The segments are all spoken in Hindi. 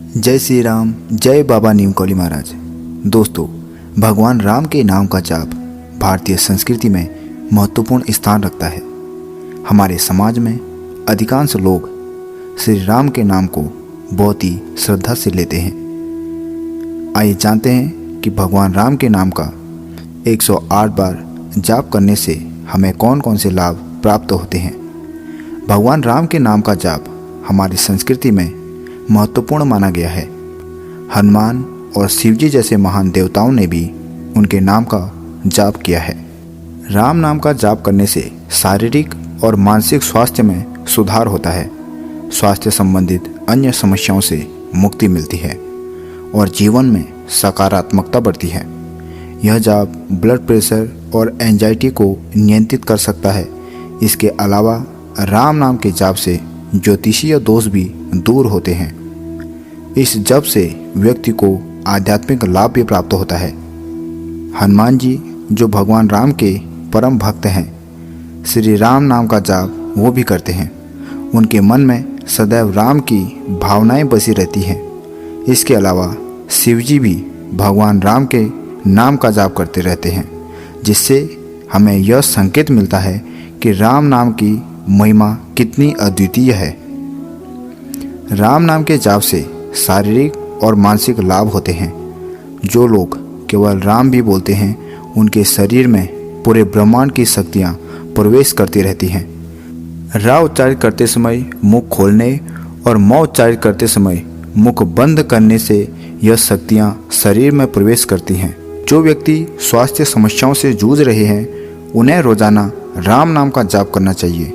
जय श्री राम, जय बाबा नीम कौली महाराज। दोस्तों, भगवान राम के नाम का जाप भारतीय संस्कृति में महत्वपूर्ण स्थान रखता है। हमारे समाज में अधिकांश लोग श्री राम के नाम को बहुत ही श्रद्धा से लेते हैं। आइए जानते हैं कि भगवान राम के नाम का 108 बार जाप करने से हमें कौन कौन से लाभ प्राप्त होते हैं। भगवान राम के नाम का जाप हमारी संस्कृति में महत्वपूर्ण माना गया है। हनुमान और शिवजी जैसे महान देवताओं ने भी उनके नाम का जाप किया है। राम नाम का जाप करने से शारीरिक और मानसिक स्वास्थ्य में सुधार होता है, स्वास्थ्य संबंधित अन्य समस्याओं से मुक्ति मिलती है और जीवन में सकारात्मकता बढ़ती है। यह जाप ब्लड प्रेशर और एंजाइटी को नियंत्रित कर सकता है। इसके अलावा राम नाम के जाप से ज्योतिषीय दोष भी दूर होते हैं। इस जप से व्यक्ति को आध्यात्मिक लाभ भी प्राप्त होता है। हनुमान जी, जो भगवान राम के परम भक्त हैं, श्री राम नाम का जाप वो भी करते हैं। उनके मन में सदैव राम की भावनाएं बसी रहती हैं। इसके अलावा शिवजी भी भगवान राम के नाम का जाप करते रहते हैं, जिससे हमें यह संकेत मिलता है कि राम नाम की महिमा कितनी अद्वितीय है। राम नाम के जाप से शारीरिक और मानसिक लाभ होते हैं। जो लोग केवल राम भी बोलते हैं, उनके शरीर में पूरे ब्रह्मांड की शक्तियाँ प्रवेश करती रहती हैं। रा उच्चारित करते समय मुख खोलने और म उच्चारित करते समय मुख बंद करने से यह शक्तियाँ शरीर में प्रवेश करती हैं। जो व्यक्ति स्वास्थ्य समस्याओं से जूझ रहे हैं, उन्हें रोजाना राम नाम का जाप करना चाहिए।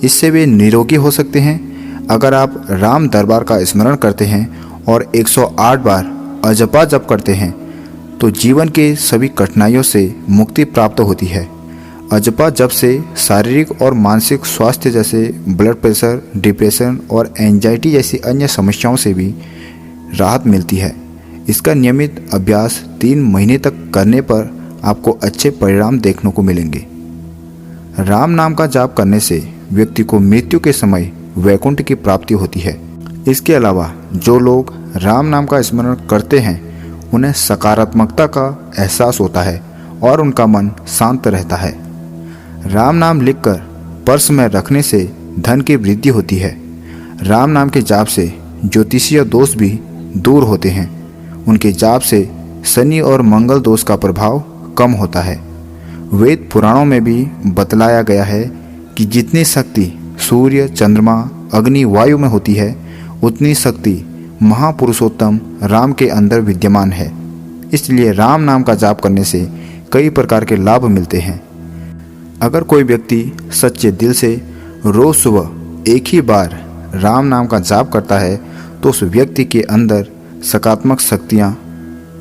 इससे वे निरोगी हो सकते हैं। अगर आप राम दरबार का स्मरण करते हैं और 108 बार अजपा जप करते हैं, तो जीवन के सभी कठिनाइयों से मुक्ति प्राप्त होती है। अजपा जप से शारीरिक और मानसिक स्वास्थ्य जैसे ब्लड प्रेशर, डिप्रेशन और एंजाइटी जैसी अन्य समस्याओं से भी राहत मिलती है। इसका नियमित अभ्यास 3 महीने तक करने पर आपको अच्छे परिणाम देखने को मिलेंगे। राम नाम का जाप करने से व्यक्ति को मृत्यु के समय वैकुंठ की प्राप्ति होती है। इसके अलावा जो लोग राम नाम का स्मरण करते हैं, उन्हें सकारात्मकता का एहसास होता है और उनका मन शांत रहता है। राम नाम लिखकर पर्स में रखने से धन की वृद्धि होती है। राम नाम के जाप से ज्योतिषीय दोष भी दूर होते हैं। उनके जाप से शनि और मंगल दोष का प्रभाव कम होता है। वेद पुराणों में भी बतलाया गया है कि जितनी शक्ति सूर्य, चंद्रमा, अग्नि, वायु में होती है, उतनी शक्ति महापुरुषोत्तम राम के अंदर विद्यमान है। इसलिए राम नाम का जाप करने से कई प्रकार के लाभ मिलते हैं। अगर कोई व्यक्ति सच्चे दिल से रोज सुबह एक ही बार राम नाम का जाप करता है, तो उस व्यक्ति के अंदर सकारात्मक शक्तियाँ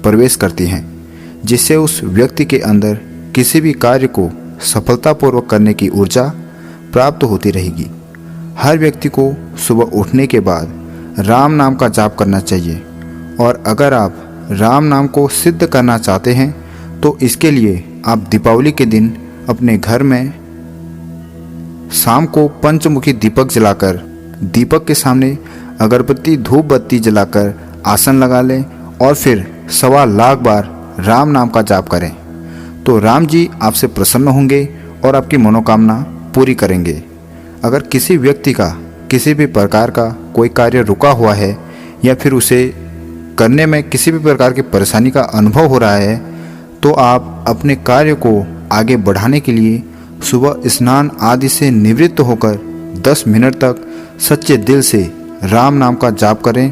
प्रवेश करती हैं, जिससे उस व्यक्ति के अंदर किसी भी कार्य को सफलतापूर्वक करने की ऊर्जा प्राप्त होती रहेगी। हर व्यक्ति को सुबह उठने के बाद राम नाम का जाप करना चाहिए। और अगर आप राम नाम को सिद्ध करना चाहते हैं, तो इसके लिए आप दीपावली के दिन अपने घर में शाम को पंचमुखी दीपक जलाकर, दीपक के सामने अगरबत्ती धूप बत्ती जलाकर आसन लगा लें और फिर 1.25 लाख बार राम नाम का जाप करें। तो राम जी आपसे प्रसन्न होंगे और आपकी मनोकामना पूरी करेंगे। अगर किसी व्यक्ति का किसी भी प्रकार का कोई कार्य रुका हुआ है या फिर उसे करने में किसी भी प्रकार की परेशानी का अनुभव हो रहा है, तो आप अपने कार्य को आगे बढ़ाने के लिए सुबह स्नान आदि से निवृत्त होकर 10 मिनट तक सच्चे दिल से राम नाम का जाप करें,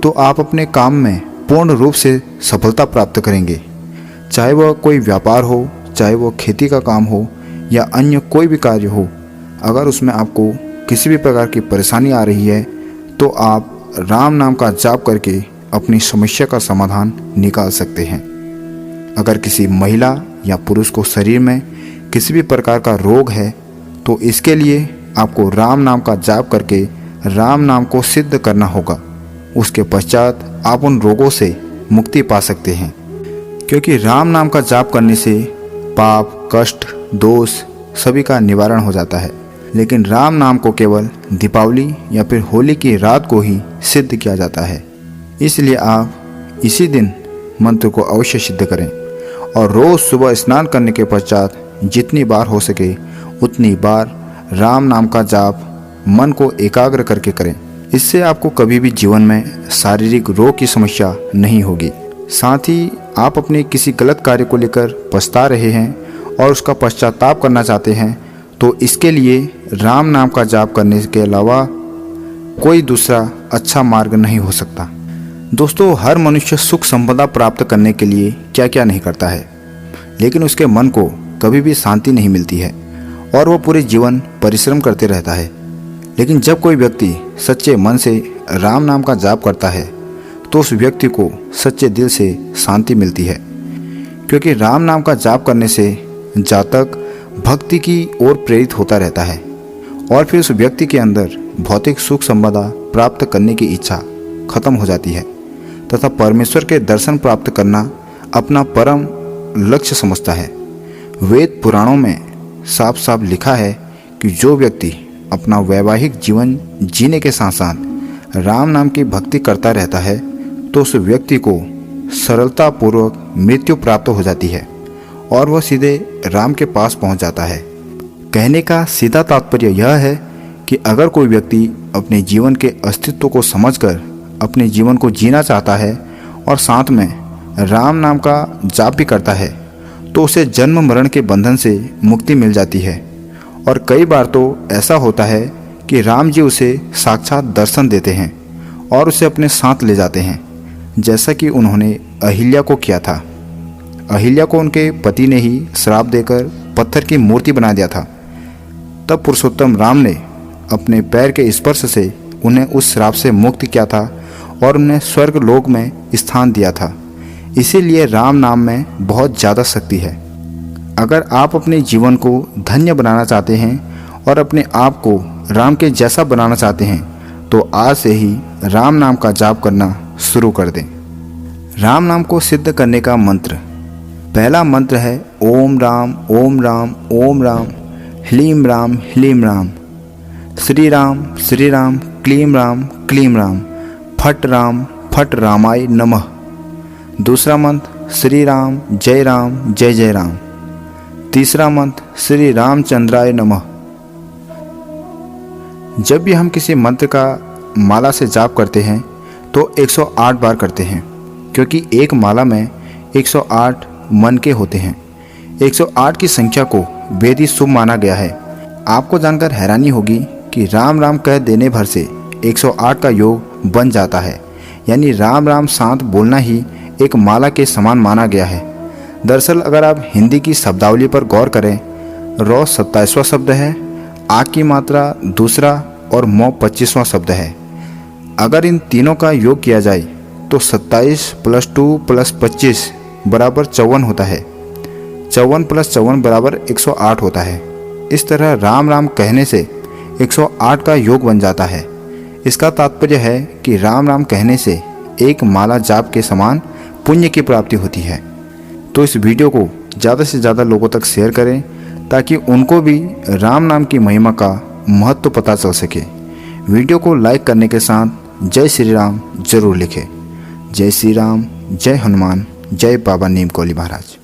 तो आप अपने काम में पूर्ण रूप से सफलता प्राप्त करेंगे। चाहे वह कोई व्यापार हो, चाहे वह खेती का काम हो या अन्य कोई भी कार्य हो, अगर उसमें आपको किसी भी प्रकार की परेशानी आ रही है, तो आप राम नाम का जाप करके अपनी समस्या का समाधान निकाल सकते हैं। अगर किसी महिला या पुरुष को शरीर में किसी भी प्रकार का रोग है, तो इसके लिए आपको राम नाम का जाप करके राम नाम को सिद्ध करना होगा। उसके पश्चात आप उन रोगों से मुक्ति पा सकते हैं, क्योंकि राम नाम का जाप करने से पाप, कष्ट, दोष सभी का निवारण हो जाता है। लेकिन राम नाम को केवल दीपावली या फिर होली की रात को ही सिद्ध किया जाता है। इसलिए आप इसी दिन मंत्र को अवश्य सिद्ध करें और रोज़ सुबह स्नान करने के पश्चात जितनी बार हो सके उतनी बार राम नाम का जाप मन को एकाग्र करके करें। इससे आपको कभी भी जीवन में शारीरिक रोग की समस्या नहीं होगी। साथ ही आप अपने किसी गलत कार्य को लेकर पछता रहे हैं और उसका पश्चाताप करना चाहते हैं तो इसके लिए राम नाम का जाप करने के अलावा कोई दूसरा अच्छा मार्ग नहीं हो सकता। दोस्तों, हर मनुष्य सुख संपदा प्राप्त करने के लिए क्या क्या नहीं करता है, लेकिन उसके मन को कभी भी शांति नहीं मिलती है और वो पूरे जीवन परिश्रम करते रहता है। लेकिन जब कोई व्यक्ति सच्चे मन से राम नाम का जाप करता है तो उस व्यक्ति को सच्चे दिल से शांति मिलती है, क्योंकि राम नाम का जाप करने से जातक भक्ति की ओर प्रेरित होता रहता है और फिर उस व्यक्ति के अंदर भौतिक सुख संपदा प्राप्त करने की इच्छा खत्म हो जाती है तथा परमेश्वर के दर्शन प्राप्त करना अपना परम लक्ष्य समझता है। वेद पुराणों में साफ साफ लिखा है कि जो व्यक्ति अपना वैवाहिक जीवन जीने के साथ साथ राम नाम की भक्ति करता रहता है तो उस व्यक्ति को सरलतापूर्वक मृत्यु प्राप्त हो जाती है और वह सीधे राम के पास पहुंच जाता है। कहने का सीधा तात्पर्य यह है कि अगर कोई व्यक्ति अपने जीवन के अस्तित्व को समझकर अपने जीवन को जीना चाहता है और साथ में राम नाम का जाप भी करता है तो उसे जन्म मरण के बंधन से मुक्ति मिल जाती है। और कई बार तो ऐसा होता है कि राम जी उसे साक्षात दर्शन देते हैं और उसे अपने साथ ले जाते हैं, जैसा कि उन्होंने अहिल्या को किया था। अहिल्या को उनके पति ने ही श्राप देकर पत्थर की मूर्ति बना दिया था। तब पुरुषोत्तम राम ने अपने पैर के स्पर्श से उन्हें उस श्राप से मुक्त किया था और उन्हें स्वर्ग लोक में स्थान दिया था। इसीलिए राम नाम में बहुत ज़्यादा शक्ति है। अगर आप अपने जीवन को धन्य बनाना चाहते हैं और अपने आप को राम के जैसा बनाना चाहते हैं तो आज से ही राम नाम का जाप करना शुरू कर दें। राम नाम को सिद्ध करने का मंत्र, पहला मंत्र है ओम राम ओम राम ओम राम ह्लीम राम ह्लीम राम, श्री राम क्लीम राम फट रामाय नमः। दूसरा मंत्र श्री राम जय जय राम। तीसरा मंत्र श्री रामचंद्राय नमः। जब भी हम किसी मंत्र का माला से जाप करते हैं तो 108 बार करते हैं, क्योंकि एक माला में 108 मन के होते हैं। 108 की संख्या को वेदी शुभ माना गया है। आपको जानकर हैरानी होगी कि राम राम कह देने भर से 108 का योग बन जाता है, यानी राम राम साथ बोलना ही एक माला के समान माना गया है। दरअसल अगर आप हिंदी की शब्दावली पर गौर करें, रौ 27वां शब्द है, आ की मात्रा दूसरा और मौ 25वां शब्द है। अगर इन तीनों का योग किया जाए तो 27 + 2 + 25 बराबर 54 होता है। 54 + 54 बराबर 108 होता है। इस तरह राम राम कहने से 108 का योग बन जाता है। इसका तात्पर्य है कि राम राम कहने से एक माला जाप के समान पुण्य की प्राप्ति होती है। तो इस वीडियो को ज़्यादा से ज़्यादा लोगों तक शेयर करें ताकि उनको भी राम नाम की महिमा का महत्व पता चल सके। वीडियो को लाइक करने के साथ जय श्री राम जरूर लिखें। जय श्री राम, जय हनुमान, जय बाबा नीम कौली महाराज।